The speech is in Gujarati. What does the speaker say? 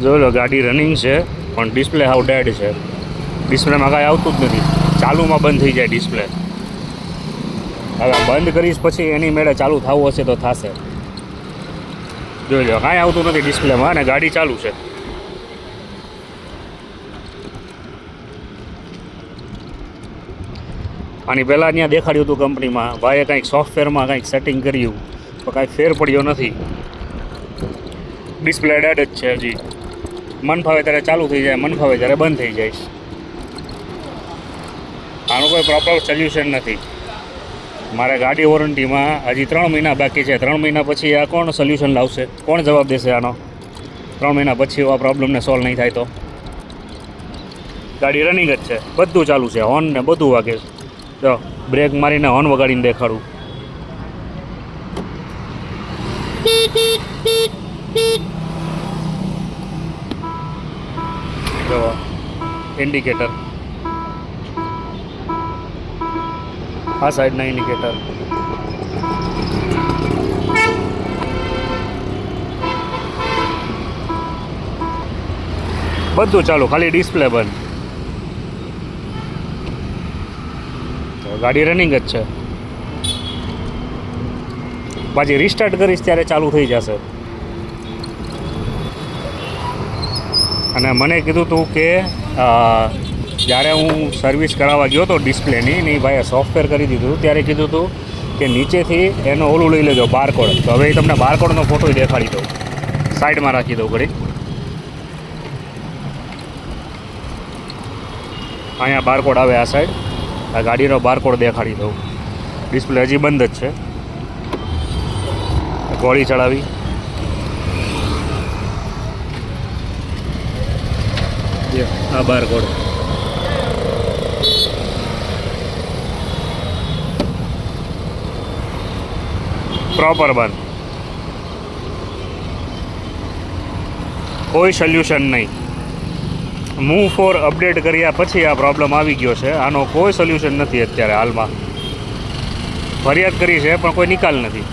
જો લો ગાડી રનિંગ છે પણ ડિસ્પ્લે હાવ ડેડ છે. ડિસ્પ્લેમાં કાંઈ આવતું જ નથી. ચાલુમાં બંધ થઈ જાય ડિસ્પ્લે. હવે બંધ કરીશ પછી એની મેળે ચાલુ થવું હશે તો થશે. જોઈ લો કાંઈ આવતું નથી ડિસ્પ્લેમાં અને ગાડી ચાલુ છે. આની પહેલાં ત્યાં દેખાડ્યું હતું કંપનીમાં, ભાઈએ કંઈક સોફ્ટવેરમાં કંઈક સેટિંગ કર્યું તો કાંઈ ફેર પડ્યો નથી. ડિસ્પ્લે ડેડ જ છે હજી. મન ફાવે ત્યારે ચાલુ થઈ જાય, મન ફાવે ત્યારે બંધ થઈ જાય. આનું કોઈ પ્રોપર સોલ્યુશન નથી. મારે ગાડી વોરંટીમાં હજી 3 મહિના બાકી છે. 3 મહિના પછી આ કોણ સોલ્યુશન લાવશે? કોણ જવાબ દેશે આનો? 3 મહિના પછી આ પ્રોબ્લેમને સોલ્વ નહીં થાય તો? ગાડી રનિંગ જ છે, બધું ચાલુ છે, હોર્ન ને બધું વાગે છે. જો બ્રેક મારીને હોર્ન વગાડીને દેખાડું. જો ઇન્ડિકેટર, આ સાઈડના ઇન્ડિકેટર. બધું ચાલુ, ખાલી ડિસ્પ્લે બંધ. ગાડી રનિંગ જ છે. પાછી રિસ્ટાર્ટ કરીશ ત્યારે ચાલુ થઈ જશે. અને મને કીધું હતું કે જ્યારે હું સર્વિસ કરાવવા ગયો હતો ડિસ્પ્લેની ને ભાઈએ સોફ્ટવેર કરી દીધું ત્યારે કીધું હતું કે નીચેથી એનો ઓલું લઈ લેજો બારકોડ. તો હવે તમને બારકોડનો ફોટો દેખાડી દઉં, સાઈડમાં રાખી દઉં ઘડી. અહીંયા બારકોડ આવે આ સાઈડ. આ ગાડીનો બારકોડ દેખાડી દઉં. ડિસ્પ્લે હજી બંધ જ છે. ગોળી ચડાવી. આ બારકોડ પ્રોપર બંધ. કોઈ સોલ્યુશન નહીં. મૂવ ફોર અપડેટ કર્યા પછી આ પ્રોબ્લેમ આવી ગયો છે. આનો કોઈ સોલ્યુશન નથી અત્યારે હાલમાં. ફરિયાદ કરી છે પણ કોઈ નિકાલ નથી.